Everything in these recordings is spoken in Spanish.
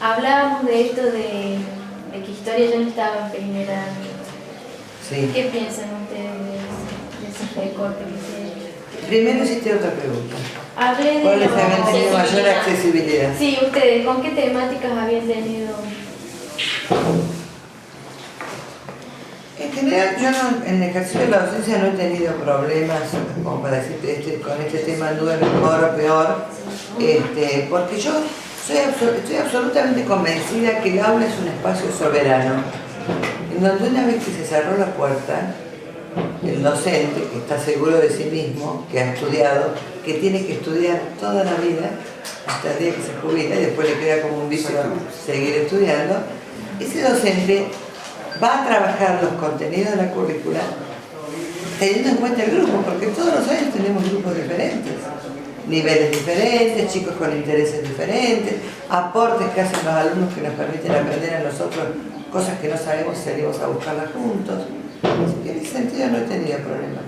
Hablábamos de esto de que historia ya no estaba en primera. Sí. ¿Qué piensan ustedes de ese recorte que se... Primero hiciste otra pregunta. Hablé de ¿Cuáles habían tenido mayor accesibilidad? Sí, ustedes, ¿con qué temáticas habían tenido? En general, yo no, en el ejercicio de la docencia no he tenido problemas, como para decirte, con este tema anduve mejor o peor, porque yo estoy absolutamente convencida que el aula es un espacio soberano, en donde una vez que se cerró la puerta, el docente, que está seguro de sí mismo, que ha estudiado, que tiene que estudiar toda la vida, hasta el día que se jubila, y después le queda como un vicio seguir estudiando, ese docente va a trabajar los contenidos de la currícula teniendo en cuenta el grupo, porque todos los años tenemos grupos diferentes, niveles diferentes, chicos con intereses diferentes, aportes que hacen los alumnos que nos permiten aprender a nosotros cosas que no sabemos y salimos a buscarlas juntos. Así que en ese sentido no he tenido problemas,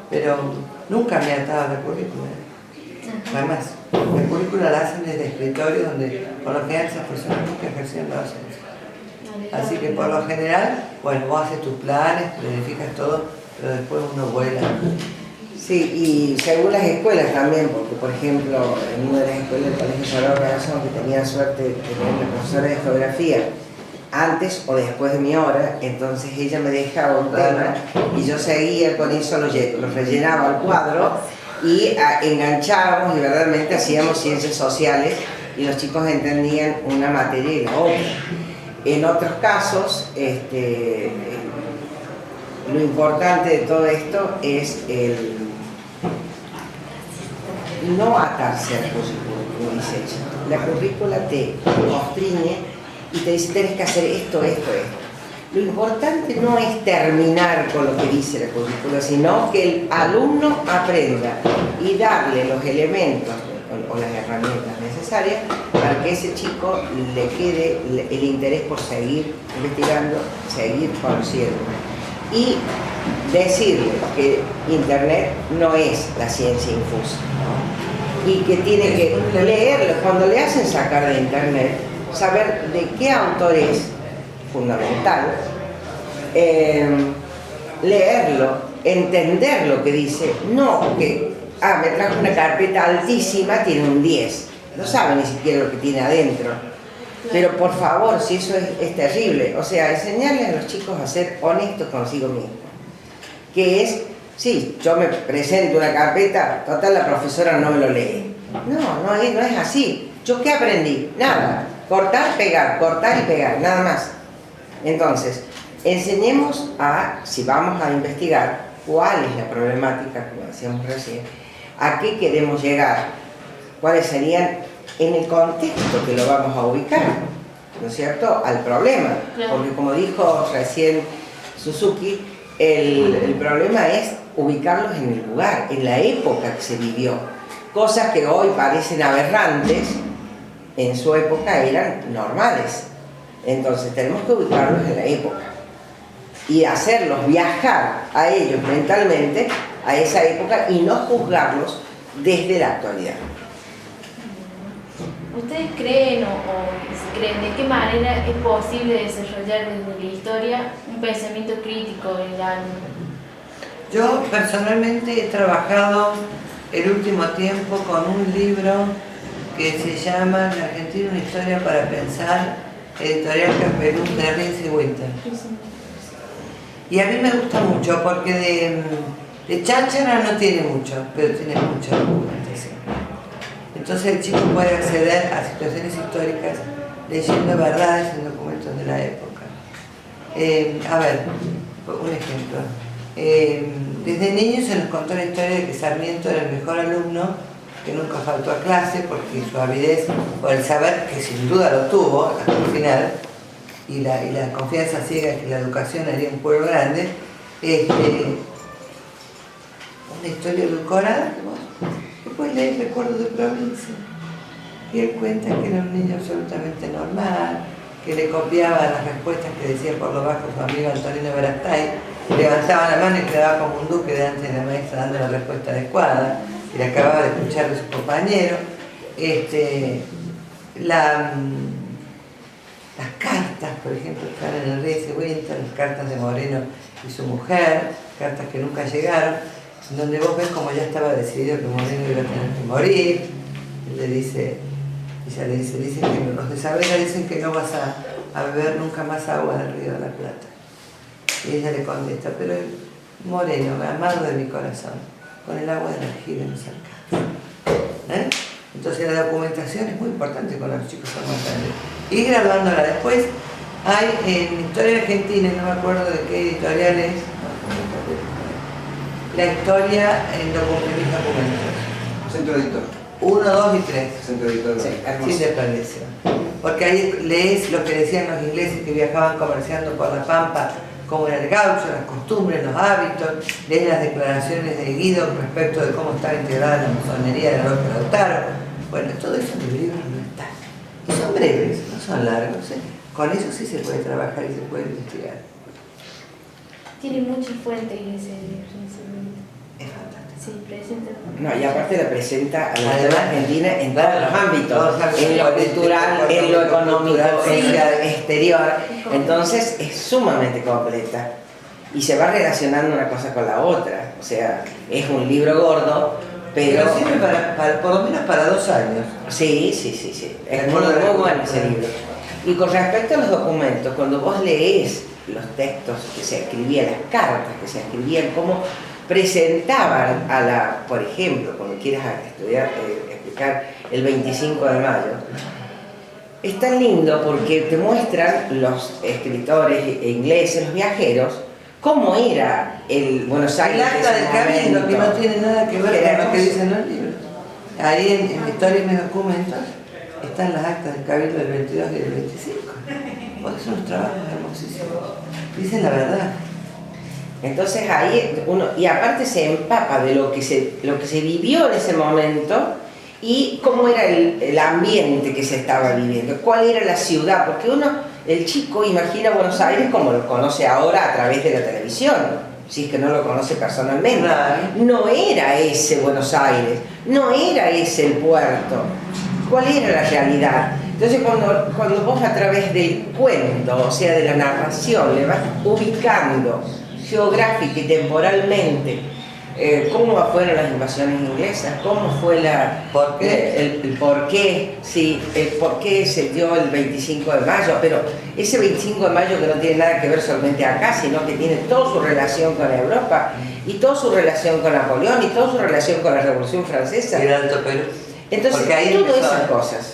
pero nunca me he atado a la currícula, jamás. La currícula la hacen desde escritorio, donde por lo general esas personas nunca ejercieron la docencia. Así que por lo general, bueno, vos haces tus planes, planificas todo, pero después uno vuela. Sí, y según las escuelas también, porque por ejemplo, en una de las escuelas del Colegio Salvador Corazón, que tenía suerte de tener una profesora de geografía, antes o después de mi hora, entonces ella me dejaba un tema y yo seguía con eso, lo rellenaba al cuadro y enganchábamos y verdaderamente hacíamos ciencias sociales y los chicos entendían una materia y la otra. En otros casos, lo importante de todo esto es el no atarse al currículum, como dice ella. La currícula te constriñe y te dice, tienes que hacer esto, esto, esto. Lo importante no es terminar con lo que dice la currícula, sino que el alumno aprenda y darle los elementos o las herramientas necesarias para que ese chico le quede el interés por seguir investigando, seguir conociendo. Y decirle que Internet no es la ciencia infusa y que tiene que leerlo. Cuando le hacen sacar de Internet, saber de qué autor es fundamental, leerlo, entender lo que dice, no que me trajo una carpeta altísima, tiene un 10, no sabe ni siquiera lo que tiene adentro. Pero por favor, si eso es terrible, o sea, enseñarles a los chicos a ser honestos consigo mismos, que es, sí, yo me presento una carpeta, total la profesora no me lo lee. No es así. ¿Yo qué aprendí? Nada. Cortar y pegar, nada más. Entonces, enseñemos si vamos a investigar cuál es la problemática, como decíamos recién, a qué queremos llegar, cuáles serían en el contexto que lo vamos a ubicar, ¿no es cierto?, al problema. Porque como dijo recién Suzuki, el problema es ubicarlos en el lugar, en la época que se vivió. Cosas que hoy parecen aberrantes, en su época eran normales. Entonces tenemos que ubicarlos en la época y hacerlos viajar a ellos mentalmente a esa época y no juzgarlos desde la actualidad. ¿Ustedes creen o si creen de qué manera es posible desarrollar desde la historia un pensamiento crítico en el alumno? Yo personalmente he trabajado el último tiempo con un libro que se llama La Argentina, una historia para pensar, editorial Campelú, de Rins y Winter. Y a mí me gusta mucho porque de cháchara no tiene mucho, pero tiene mucha documentación. Entonces el chico puede acceder a situaciones históricas leyendo verdades en documentos de la época. A ver, un ejemplo. Desde niño se nos contó la historia de que Sarmiento era el mejor alumno, que nunca faltó a clase porque su avidez por el saber, que sin duda lo tuvo hasta el final, y la confianza ciega en que la educación haría un pueblo grande, una historia edulcorada, después leí Recuerdos de Provincia, y él cuenta que era un niño absolutamente normal, que le copiaba las respuestas que decía por lo bajo su amigo Antonino Verastay, levantaba la mano y quedaba como un duque delante de la maestra dando la respuesta adecuada, que le acababa de escuchar de su compañero. las cartas, por ejemplo, están en el Rey de Winter, las cartas de Moreno y su mujer, cartas que nunca llegaron, donde vos ves como ya estaba decidido que Moreno iba a tener que morir. Él le dice, ella le dice, dicen que los de Saavedra dicen que no vas a beber nunca más agua del Río de la Plata. Y ella le contesta, pero Moreno, amado de mi corazón, con el agua del aljibe no se alcanza. Entonces la documentación es muy importante con los chicos más grandes. Y graduándola después, hay en Historia Argentina, no me acuerdo de qué editorial es, la historia en mis documentos. Centro Editor. 1, 2 y 3. Centro Editor. Sí, hermoso. Sin desperdicio. Porque ahí lees lo que decían los ingleses que viajaban comerciando por la Pampa, cómo era el gaucho, las costumbres, los hábitos, lees las declaraciones de Guido respecto de cómo estaba integrada la masonería de la Logia de Lautaro. Bueno, todo eso en los libros no está. Y son breves, no son largos. Con eso sí se puede trabajar y se puede investigar. Tiene muchas fuentes en ese libro. Es fantástico. Sí, presenta. No, y aparte la presenta a la Además, historia argentina en todos claro, los ámbitos, todos los ámbitos, en lo cultural, en lo económico, en lo exterior. Entonces es sumamente completa y se va relacionando una cosa con la otra. O sea, es un libro gordo, pero sirve para por lo menos para 2 años. sí. Es muy bueno ese libro. Y con respecto a los documentos, cuando vos lees los textos que se escribían, las cartas que se escribían, cómo presentaban a la, por ejemplo, cuando quieras estudiar, explicar el 25 de mayo, es tan lindo porque te muestran los escritores ingleses, los viajeros, cómo era el Buenos Aires. El acta del cabildo, que no tiene nada que ver con lo que dicen los libros. Ahí en Historia y mis documentos están las actas del cabildo del 22 y del 25. Porque son unos trabajos hermosísimos. Dicen la verdad. Entonces ahí uno, y aparte se empapa de lo que se vivió en ese momento y cómo era el ambiente que se estaba viviendo, cuál era la ciudad, porque el chico imagina Buenos Aires como lo conoce ahora a través de la televisión, si es que no lo conoce personalmente. Claro. No era ese Buenos Aires, no era ese el puerto, cuál era la realidad. Entonces cuando vos a través del cuento, o sea de la narración, le vas ubicando geográfica y temporalmente cómo fueron las invasiones inglesas, cómo fue ¿Por qué? el por qué, sí, el por qué se dio el 25 de mayo, pero ese 25 de mayo que no tiene nada que ver solamente acá, sino que tiene toda su relación con Europa y toda su relación con Napoleón y toda su relación con la Revolución Francesa. Y el Alto Perú. Entonces, Porque ahí todas empezó, esas cosas.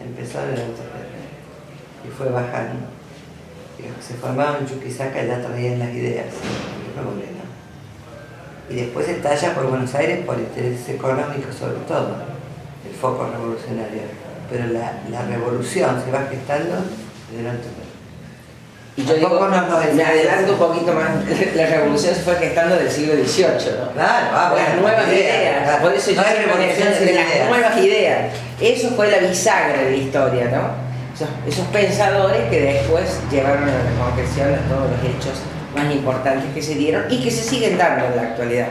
Empezó el Alto Perú. Y fue bajando. Y los que se formaban en Chuquisaca ya traían las ideas. Y después estalla por Buenos Aires por intereses económicos sobre todo, el foco revolucionario. Pero la revolución se va gestando en el Alto Perú. Y yo digo, me me adelanto un poquito más, la revolución se fue gestando del siglo XVIII, ¿no? Claro, Las nuevas ideas, claro. por eso No hay revolución sin de las ideas. nuevas ideas. Eso fue la bisagra de la historia, ¿no? Esos pensadores que después llevaron a la concreción de todos los hechos más importantes que se dieron y que se siguen dando en la actualidad.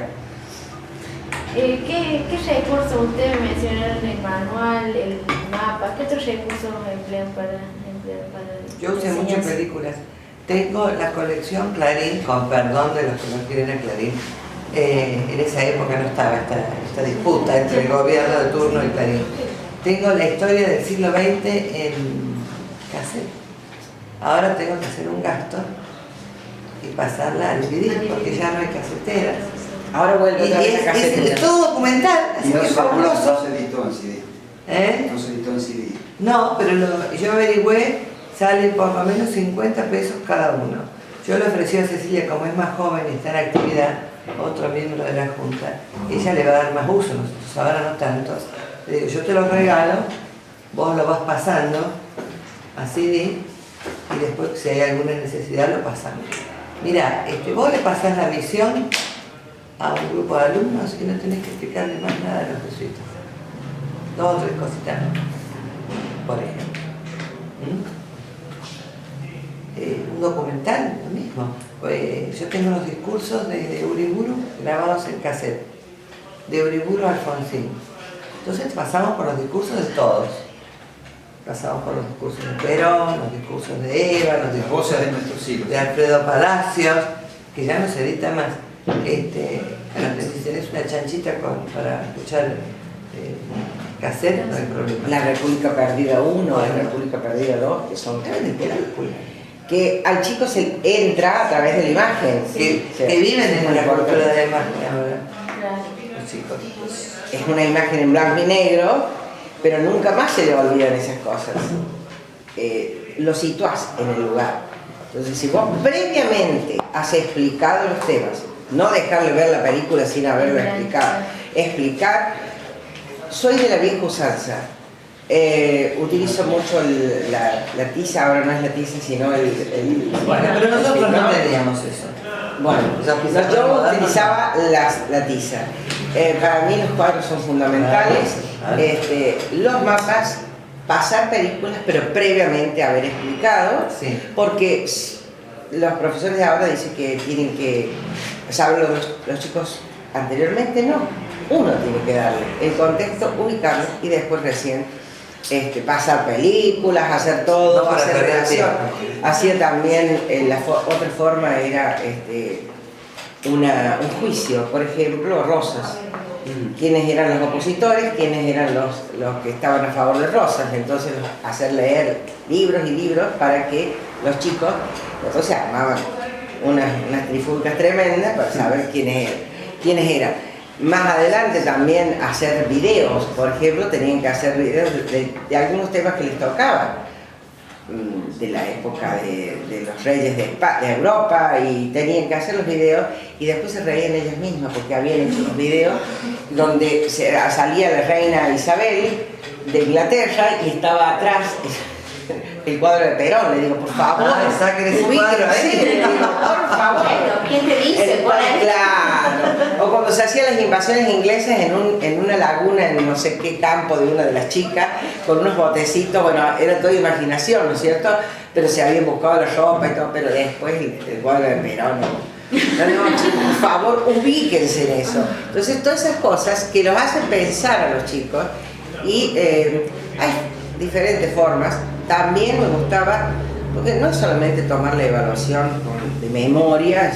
¿Qué recursos ustedes mencionaron? El manual, el mapa, ¿qué otros recursos emplean para Yo usé la muchas enseñanza? películas. Tengo la colección Clarín, con perdón de los que no quieren a Clarín. En esa época no estaba esta disputa entre el gobierno de turno y Clarín. Tengo la historia del siglo XX en cassette. Ahora tengo que hacer un gasto y pasarla al DVD porque ya no hay caseteras. Ahora vuelve Y otra vez a es todo documental, así Y no que es se fabuloso. editó en CD. ¿Eh? No se editó en CD. No, pero yo averigüé, sale por lo menos 50 pesos cada uno. Yo le ofrecí a Cecilia, como es más joven y está en actividad, otro miembro de la Junta, ella le va a dar más uso, nosotros ahora no tantos. Le digo, yo te lo regalo, vos lo vas pasando a CD y después si hay alguna necesidad lo pasamos. Mira, vos le pasás la misión a un grupo de alumnos y no tenés que explicarle más nada a los jesuitas. 2 o 3 cositas, por ejemplo. Un documental, lo mismo. Yo tengo los discursos de Uriburu grabados en cassette, de Uriburu a Alfonsín. Entonces pasamos por los discursos de todos. pasamos por los discursos de Perón, los discursos de Eva, los Las discursos voces de nuestros hijos. de Alfredo Palacios, que ya no se edita más. A los que tenés una chanchita para escuchar cassette, no hay problema. La República Perdida 1, la República Perdida 2, que son películas. Que al chico se entra a través de la imagen. Que viven en una cultura de imagen ahora, Claro. los chicos. Es una imagen en blanco y negro, pero nunca más se le olvidan esas cosas. Lo situás en el lugar. Entonces, si vos previamente has explicado los temas, no dejarle ver la película sin haberlo explicado, explicar. Soy de la vieja usanza. Utilizo mucho la tiza, ahora no es la tiza, sino Bueno, pero nosotros no teníamos eso. Bueno, Quizás yo modernos, utilizaba la tiza. Para mí los cuadros son fundamentales. Los mapas, pasar películas, pero previamente haber explicado, Sí. porque los profesores de ahora dicen que tienen que, ¿saben los chicos anteriormente? No, uno tiene que darle el contexto, ubicarlo y después recién pasar películas, hacer todo, No, hacer para perder relación. tiempo. Hacía también, otra forma era un juicio, por ejemplo, Rosas. Quiénes eran los opositores, quiénes eran los que estaban a favor de Rosas. Entonces hacer leer libros y libros para que los chicos, entonces armaban unas trifulcas tremendas para saber quiénes eran. Más adelante también hacer videos, por ejemplo, tenían que hacer videos de algunos temas que les tocaban, de la época de los reyes de Europa, y tenían que hacer los videos y después se reían ellas mismas porque habían hecho los videos donde salía la reina Isabel de Inglaterra y estaba atrás el cuadro de Perón. Le digo, por favor, saquen ese ubíquenlo cuadro ahí. así. Le digo, por favor. Bueno, ¿quién te dice? El Por ahí. claro. O cuando se hacían las invasiones inglesas en una laguna, en no sé qué campo de una de las chicas, con unos botecitos, bueno, era toda imaginación, ¿no es cierto? Pero se habían buscado la ropa y todo, pero después el cuadro de Perón. No, chicos, por favor, ubíquense en eso. Entonces, todas esas cosas que los hacen pensar a los chicos, y hay diferentes formas. También me gustaba, porque no es solamente tomar la evaluación de memoria,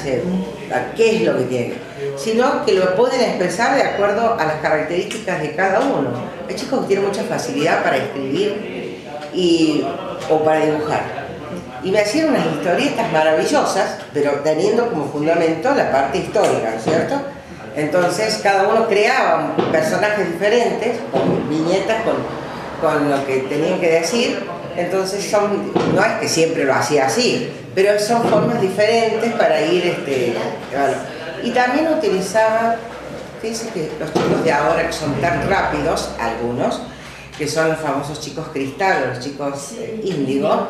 qué es lo que tiene, sino que lo pueden expresar de acuerdo a las características de cada uno. Hay chicos que tienen mucha facilidad para escribir o para dibujar. Y me hacían unas historietas maravillosas, pero teniendo como fundamento la parte histórica, ¿no es cierto? Entonces cada uno creaba personajes diferentes, con viñetas, con lo que tenían que decir. Entonces no es que siempre lo hacía así, pero son formas diferentes para ir y también utilizaba, fíjense que los chicos de ahora que son tan rápidos, algunos, que son los famosos chicos cristal, los chicos índigo,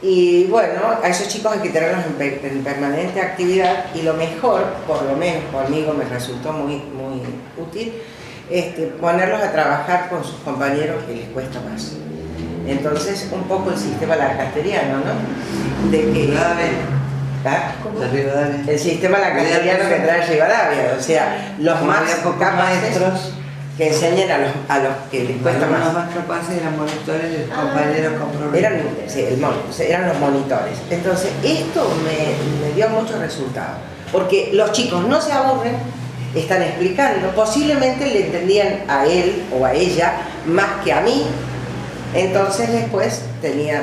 y bueno, a esos chicos hay que tenerlos en permanente actividad, y lo mejor, por lo menos conmigo me resultó muy, muy útil, ponerlos a trabajar con sus compañeros que les cuesta más. Entonces, un poco el sistema lancasteriano, ¿no? De que, ¿ah? El sistema lancasteriano que trae Rivadavia, o sea, los más capaces que enseñan a los que les cuesta más. Los más capaces eran monitores de compañeros con problemas. Eran los monitores. Entonces, esto me dio muchos resultados, porque los chicos no se aburren, están explicando, posiblemente le entendían a él o a ella más que a mí. Entonces después tenía...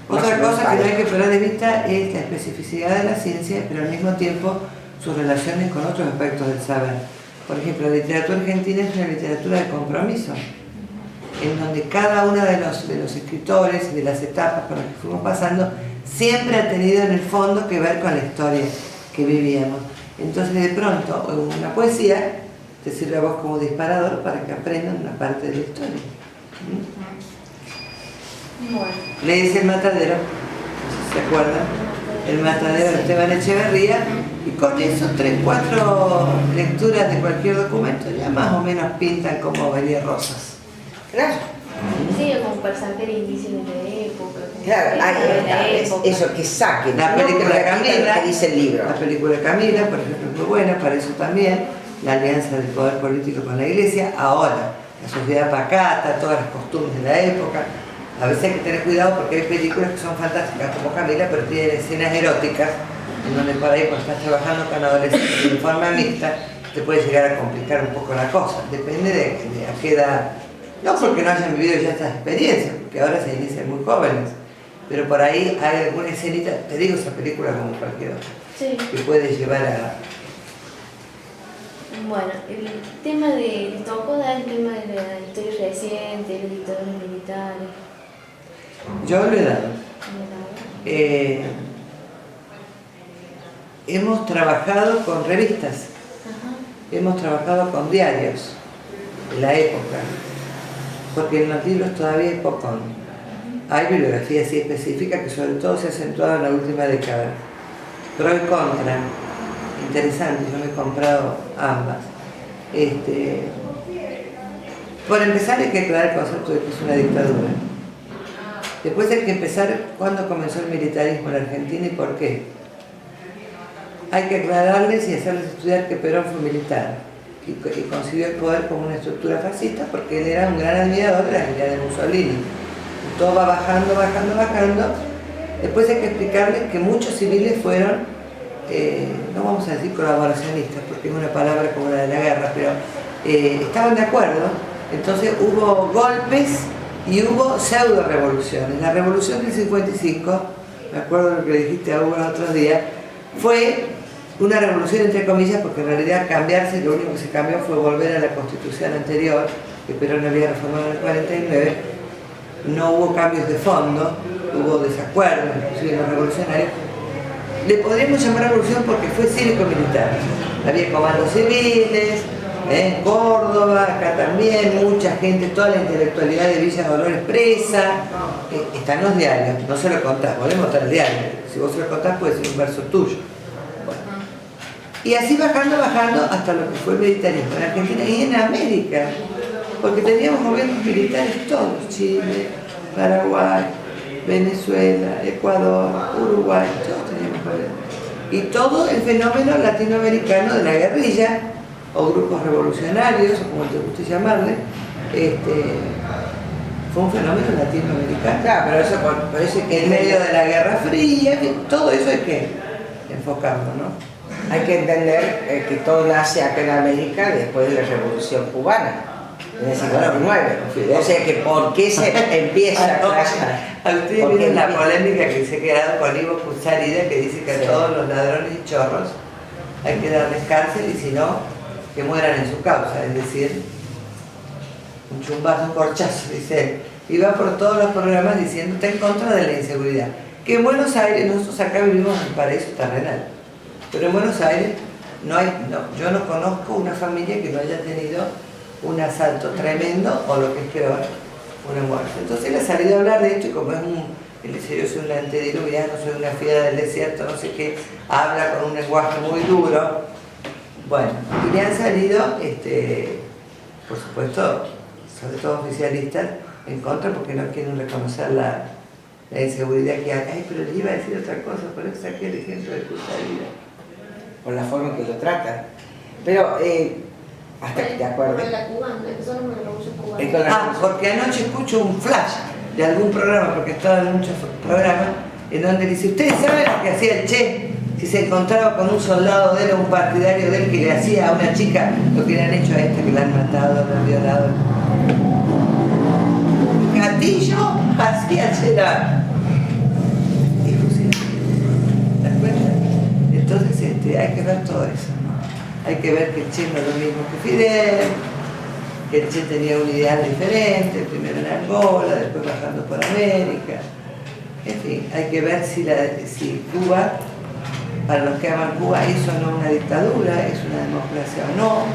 Otra cosa que no hay que perder de vista es la especificidad de la ciencia, pero al mismo tiempo sus relaciones con otros aspectos del saber. Por ejemplo, la literatura argentina es una literatura de compromiso, en donde cada uno de los escritores, de las etapas por las que fuimos pasando, siempre ha tenido en el fondo que ver con la historia que vivíamos. Entonces, de pronto, una poesía te sirve a vos como disparador para que aprendan una parte de la historia. Bueno. Lees El Matadero, no sé si se acuerdan, El Matadero de Esteban Echeverría, y con eso 3, 4 lecturas de cualquier documento ya más o menos pintan cómo vería Rosas. Claro, Sí, como para sacar indicios de la época. claro, ahí está, es eso, que saquen La no película que repitan Camila, lo que dice el libro. la película Camila, por ejemplo, es muy buena, para eso también, la alianza del poder político con la iglesia, ahora, la sociedad pacata, todas las costumbres de la época, A veces hay que tener cuidado porque hay películas que son fantásticas como Camila, pero tienen escenas eróticas, en donde por ahí cuando estás trabajando con adolescentes de forma mixta, te puede llegar a complicar un poco la cosa. Depende de a qué edad. No porque no hayan vivido ya estas experiencias, porque ahora se inician muy jóvenes, pero por ahí hay alguna escenita, te digo, esa película como cualquier otra, Sí. que puede llevar a... Bueno, el tema de, les tocó dar el tema de la historia reciente, los dictadores militares. Yo lo he dado. Hemos trabajado con revistas, Ajá. hemos trabajado con diarios de la época, porque en los libros todavía hay poco. Hay bibliografía así específica que sobre todo se ha acentuado en la última década. Pro y contra, interesante, yo me he comprado ambas. Por empezar hay que aclarar el concepto de que es una dictadura. Después hay que empezar cuándo comenzó el militarismo en Argentina y por qué. Hay que aclararles y hacerles estudiar que Perón fue militar y concibió el poder como una estructura fascista porque él era un gran admirador de la idea de Mussolini. Y todo va bajando, bajando, bajando. Después hay que explicarles que muchos civiles fueron, no vamos a decir colaboracionistas porque es una palabra como la de la guerra, pero estaban de acuerdo. Entonces hubo golpes y hubo pseudo revoluciones. La revolución del 55, me acuerdo de lo que le dijiste a Hugo el otro día, fue una revolución entre comillas porque en realidad cambiarse, lo único que se cambió fue volver a la constitución anterior, que Perón había reformado en el 49, no hubo cambios de fondo, hubo desacuerdos, inclusive en los revolucionarios. Le podríamos llamar revolución porque fue cívico-militar, había comandos civiles, en Córdoba, acá también, mucha gente, toda la intelectualidad de Villa Dolores presa, está en los diarios, no se lo contás, volvemos a el diario, si vos se lo contás puede ser un verso tuyo. Bueno. Y así bajando, bajando hasta lo que fue el militarismo en Argentina y en América, porque teníamos gobiernos militares todos, Chile, Paraguay, Venezuela, Ecuador, Uruguay, todos teníamos gobiernos. Y todo el fenómeno latinoamericano de la guerrilla, o grupos revolucionarios, o como te guste llamarle, fue un fenómeno latinoamericano. Claro, pero eso por eso que En medio de la Guerra Fría, en fin, todo eso hay que enfocarlo, ¿no? hay que entender que todo nace acá en América después de la Revolución Cubana, en el 59. O sea que ¿por qué se empieza A ustedes miren la polémica que se ha quedado con Ivo Cucharida, que dice que a todos los ladrones y chorros hay que darles cárcel y si no, que mueran en su causa, es decir, un chumbazo, un corchazo, dice él. Y va por todos los programas diciendo está en contra de la inseguridad. Que en Buenos Aires, nosotros acá vivimos en un paraíso terrenal, pero en Buenos Aires yo no conozco una familia que no haya tenido un asalto tremendo o lo que es peor, una muerte. Entonces él ha salido a hablar de esto y como es él dice yo soy un antediluviano, soy una fiera del desierto, no sé qué, habla con un lenguaje muy duro. Bueno, y le han salido, por supuesto, sobre todo oficialistas, en contra porque no quieren reconocer la inseguridad que hay. Ay, pero le iba a decir otra cosa, por eso saqué el ejemplo de Cucharida. por la forma en que lo tratan. Pero, hasta que te acuerdes. Con la cubana, empezó con la revolución cubana. Porque anoche escucho un flash de algún programa, porque estaba en muchos programas, en donde dice, ¿ustedes saben lo que hacía el Che? Si se encontraba con un soldado de él o un partidario de él que le hacía a una chica lo que le han hecho a esta, que la han matado, la han violado. Gatillo hacia Gerard. Y fusil. ¿Te das cuenta? Entonces hay que ver todo eso, ¿no? Hay que ver que el Che no es lo mismo que Fidel, que el Che tenía un ideal diferente, primero en Angola, después bajando por América. En fin, hay que ver si Cuba, para los que aman Cuba, eso no es una dictadura, es una democracia o no,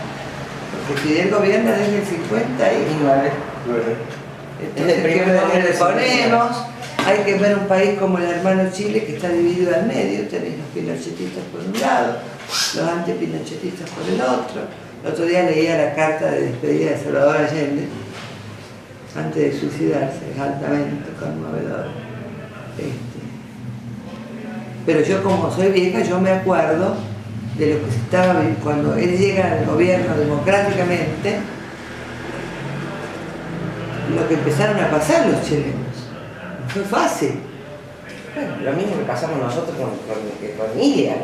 porque Fidel gobierna desde el 59. Entonces, ¿qué nombre le ponemos? Hay que ver un país como el hermano Chile, que está dividido al medio, tenéis los pinochetistas por un lado, los antipinochetistas por el otro. El otro día leía la carta de despedida de Salvador Allende, antes de suicidarse, es altamente conmovedor. Pero yo, como soy vieja, yo me acuerdo de lo que se estaba viviendo cuando él llega al gobierno democráticamente, lo que empezaron a pasar los chilenos. fue fácil. Bueno, lo mismo que pasamos nosotros con Ilia.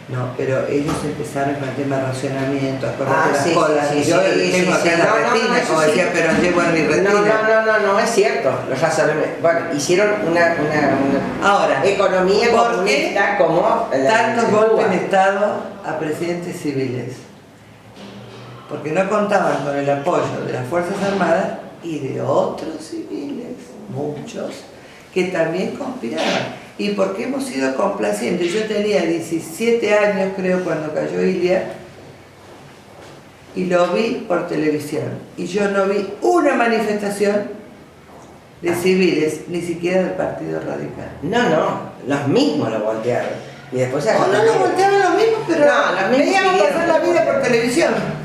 No, pero ellos empezaron con el tema de racionamiento, acordate las sí, colas. sí, Yo sí, tengo sí, acá sí. la No, retina, eso como sí. decía, pero llevo en mi retina. No, es cierto. Los razonamientos. Bueno, hicieron una Ahora, economía ¿por qué comunista como tantos Cuba? golpes de Estado a presidentes civiles? Porque no contaban con el apoyo de las Fuerzas Armadas y de otros civiles, muchos, que también conspiraban. Y porque hemos sido complacientes. Yo tenía 17 años, creo, cuando cayó Ilia, y lo vi por televisión. Y yo no vi una manifestación de civiles, ni siquiera del Partido Radical. No, los mismos lo voltearon. Y después se No lo volteaban los mismos, pero No, los mismos veíamos pidieron. pasar la vida por televisión.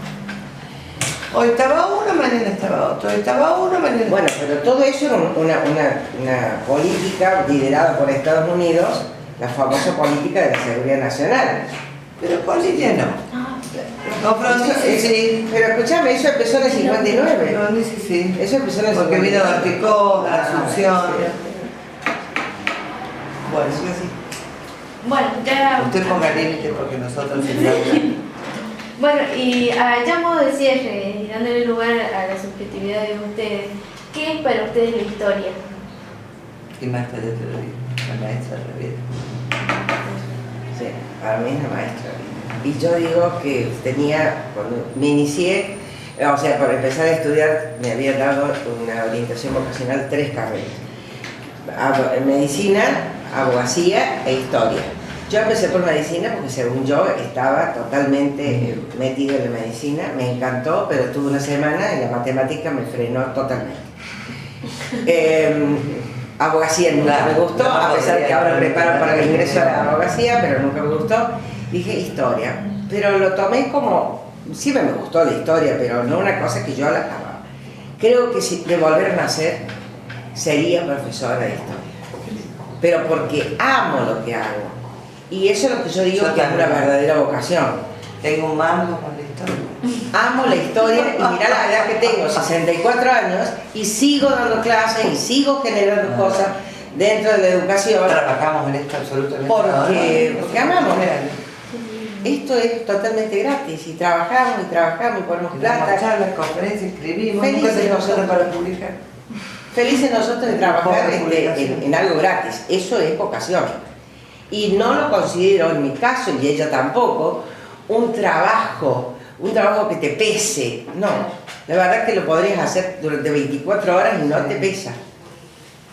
Hoy estaba uno, mañana estaba otro. Hoy estaba uno, mañana estaba Bueno, pero todo eso era una política liderada por Estados Unidos, la famosa política de la seguridad nacional. pero con Lidia no. Con Frondizi sí. Pero escúchame, eso empezó en el 59. Frondizi sí. Eso empezó en el Porque 59. vino Barticó, Asunción. Bueno, Bueno, ya... usted ponga límite porque nosotros estamos. Bueno, y ya a modo de cierre, y dándole lugar a la subjetividad de ustedes, ¿qué es para ustedes la historia? Y más tarde te lo digo, la maestra de la vida. Sí, para mí es la maestra. Y yo digo que cuando me inicié, o sea, para empezar a estudiar, me habían dado una orientación vocacional 3 carreras. Medicina, abogacía e historia. Yo empecé por medicina porque según yo estaba totalmente metida en la medicina, me encantó, pero tuve una semana y la matemática me frenó totalmente. Abogacía nunca me gustó, a pesar que ahora preparo para el ingreso a la abogacía, pero nunca me gustó. Dije historia, pero lo tomé como, siempre me gustó la historia, pero no una cosa que yo la acababa. Creo que si de volver a nacer sería profesora de historia, pero porque amo lo que hago. Y eso es lo que yo digo Yo que es una también. verdadera vocación. Tengo un mambo con la historia. Amo la historia y mirá la edad que tengo, 64 años, y sigo dando clases y sigo generando cosas dentro de la educación. Trabajamos en esto absolutamente. Porque amamos. Esto es totalmente gratis y trabajamos y ponemos Damos plata. charlas, conferencias, escribimos, Felices nunca tenemos nosotros. nada para publicar. Felices nosotros de trabajar Pobre publicación. en algo gratis. Eso es vocación. Y no lo considero, en mi caso, y ella tampoco, un trabajo que te pese. No, la verdad que lo podrías hacer durante 24 horas y no te pesa.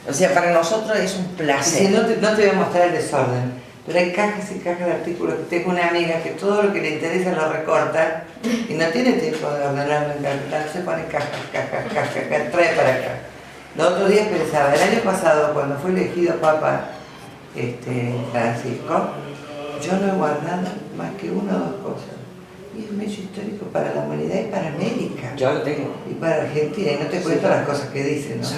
O sea, para nosotros es un Y placer. si no te voy a mostrar el desorden, pero hay cajas y cajas de artículos. Que tengo una amiga que todo lo que le interesa lo recorta y no tiene tiempo de ordenarlo en carpeta, se pone cajas, trae para acá. Los otros días pensaba, el año pasado cuando fue elegido Papa Francisco, yo no he guardado más que 1 o 2 cosas. Y es un hecho histórico para la humanidad y para América. Yo lo tengo. Y para Argentina, y no te cuento las cosas que dicen, ¿no?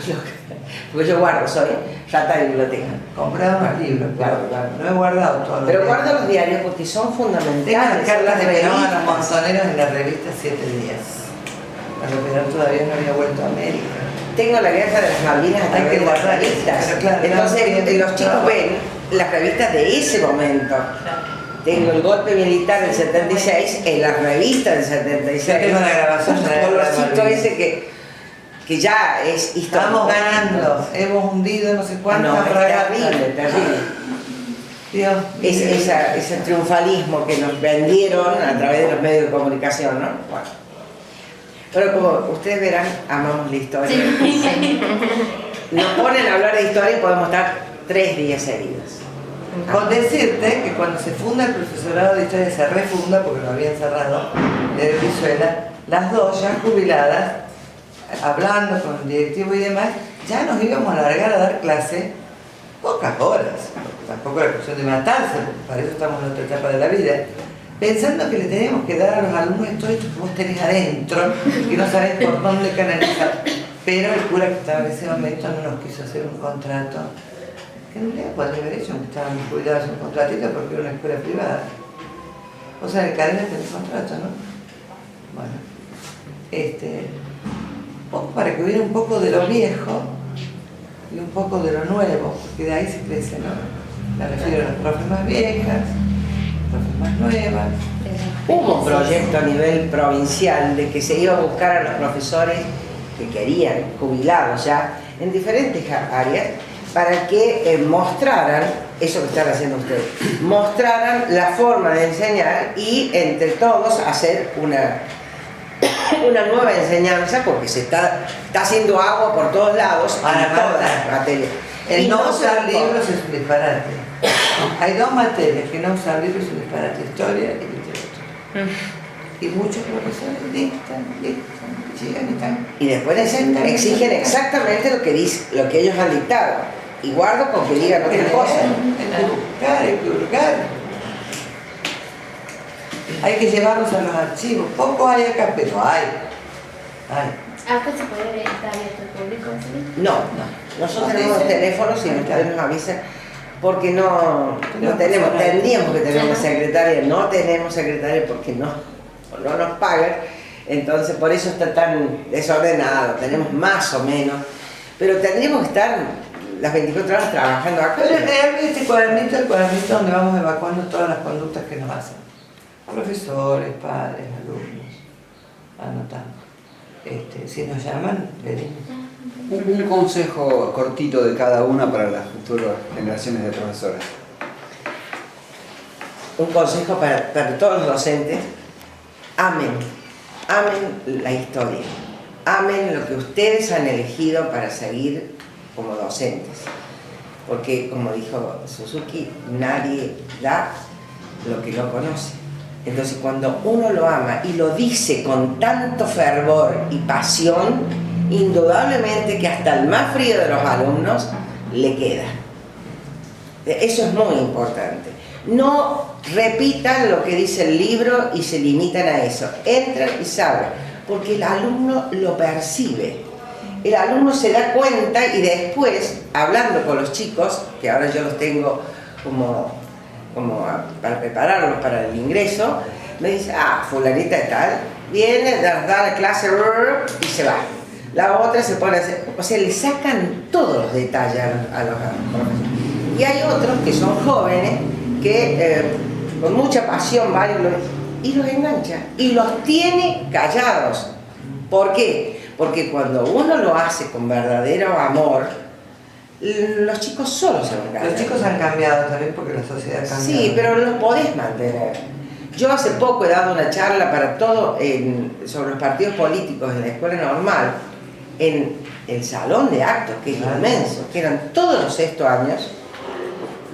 Porque yo guardo, soy rata de biblioteca. Comprado unos libros, Claro, claro, claro. no he guardado todos los Pero libros. guardo los diarios porque son Tengo las fundamentales. cartas de Perón a los revistas. montoneros en la revista 7 días. Cuando Perón todavía no había vuelto a América. Tengo la guerra de las Malvinas a Hay través que de las guardar eso, revistas. pero claro, Entonces claro, los chicos claro. ven las revistas de ese momento. Tengo el golpe militar del 76 en la revista del 76. Yo tengo la grabación de la El guerra de colorcito Malvinas. ese que ya es histórico. Estamos ganando, hemos hundido no sé Ah, cuántas no, es fragatas. terrible, terrible. Dios Es mío. ese triunfalismo que nos vendieron a través de los medios de comunicación, ¿no? Bueno. Pero como ustedes verán, amamos la historia. Nos ponen a hablar de historia y podemos estar 3 días seguidos. Con decirte que cuando se funda el profesorado de historia, se refunda porque lo habían cerrado de Venezuela, las dos ya jubiladas, hablando con el directivo y demás, ya nos íbamos a largar a dar clase pocas horas, tampoco la cuestión de matarse, porque para eso estamos en otra etapa de la vida, pensando que le teníamos que dar a los alumnos todo esto que vos tenés adentro, que no sabés por dónde canalizar. Pero el cura que estaba en ese momento no nos quiso hacer un contrato, que en realidad podría haber hecho, aunque estaban cuidados un contratito porque era una escuela privada. O sea, el cadena tenía contrato, ¿no? Bueno, poco para que hubiera un poco de lo viejo y un poco de lo nuevo, porque de ahí se crece, ¿no? Me refiero a las profes más viejas, profes más nuevas. Hubo un proyecto a nivel provincial de que se iba a buscar a los profesores que querían, jubilados ya, en diferentes áreas, para que mostraran, eso que están haciendo ustedes, mostraran la forma de enseñar y entre todos hacer una nueva enseñanza, porque se está haciendo agua por todos lados, en todas las materias. El no usar libros es un disparate. Hay dos materias que no usar libros es un disparate, historia y literatura. Y muchos profesores dictan, llegan y están. Y después exigen exactamente lo que ellos han dictado. Y guardo con que digan otra cosa. Hay que hurgar. Hay que llevarlos a los archivos. Poco hay acá, pero hay. ¿Acá se puede ver, está abierto al público? ¿Sí? No. Nosotros tenemos teléfonos y ustedes nos avisan porque no tenemos, tendríamos que tener una secretaria, no tenemos secretaria porque no nos pagan, entonces por eso está tan desordenado, tenemos más o menos, pero tendríamos que estar las 24 horas trabajando acá. Pero realmente este cuadernito es el cuadernito donde vamos evacuando todas las conductas que nos hacen. Profesores, padres, alumnos, anotando. Si nos llaman, pedimos. Un consejo cortito de cada una para las futuras generaciones de profesores. Un consejo para todos los docentes: amen la historia, amen lo que ustedes han elegido para seguir como docentes, porque como dijo Suzuki, nadie da lo que no conoce. Entonces cuando uno lo ama y lo dice con tanto fervor y pasión, indudablemente que hasta el más frío de los alumnos le queda. Eso es muy importante. No repitan lo que dice el libro y se limitan a eso. Entran y saben, porque el alumno lo percibe. El alumno se da cuenta y después, hablando con los chicos, que ahora yo los tengo como para prepararlos para el ingreso, me dice, fulanita de tal, viene, da la clase y se va. La otra se pone a hacer, o sea, le sacan todos los detalles a los profesores. Y hay otros que son jóvenes que con mucha pasión van y los engancha y los tiene callados. ¿Por qué? Porque cuando uno lo hace con verdadero amor, los chicos solos se van a cambiar. Los chicos han cambiado también porque la sociedad ha cambiado. Sí, pero los podés mantener. Yo hace poco he dado una charla para todo sobre los partidos políticos en la escuela normal, en el salón de actos, que es inmenso, que eran todos los sextos años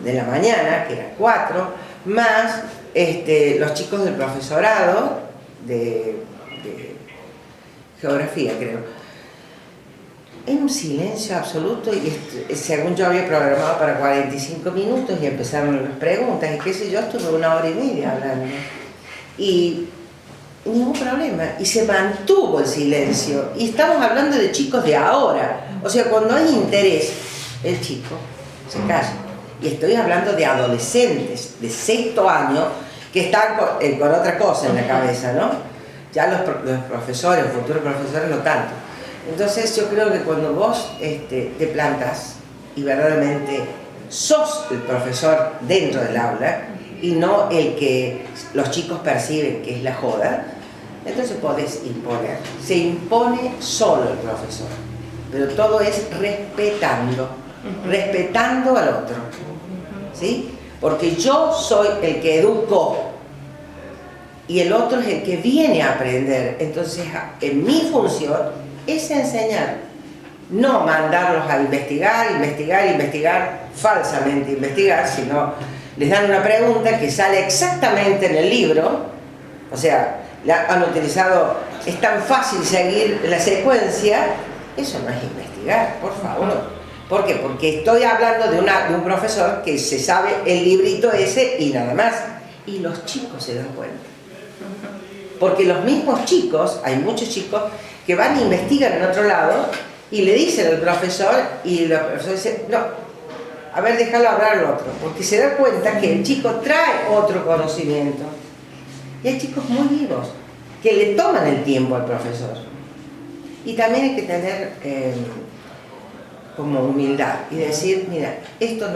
de la mañana, que eran 4, más los chicos del profesorado de geografía, creo. En un silencio absoluto, y según yo había programado para 45 minutos y empezaron las preguntas y qué sé yo, estuve 1 hora y media hablando y ningún problema, y se mantuvo el silencio, y estamos hablando de chicos de ahora, o sea, cuando hay interés el chico se calla, y estoy hablando de adolescentes de 6º año que están con otra cosa en la cabeza, ¿no? Ya los profesores, futuros profesores no tanto. Entonces yo creo que cuando vos te plantas y verdaderamente sos el profesor dentro del aula y no el que los chicos perciben que es la joda, entonces podés imponer. Se impone solo el profesor, pero todo es respetando al otro, ¿sí? Porque yo soy el que educo y el otro es el que viene a aprender. Entonces en mi función es enseñar, no mandarlos a investigar, falsamente investigar, sino les dan una pregunta que sale exactamente en el libro, o sea, han utilizado, es tan fácil seguir la secuencia, eso no es investigar, por favor. ¿Por qué? Porque estoy hablando de un profesor que se sabe el librito ese y nada más, y los chicos se dan cuenta. Porque los mismos chicos, hay muchos chicos que van e investigan en otro lado y le dicen al profesor y el profesor dice, no, a ver, déjalo hablar al otro, porque se da cuenta que el chico trae otro conocimiento. Y hay chicos muy vivos que le toman el tiempo al profesor. Y también hay que tener como humildad y decir, mira, esto no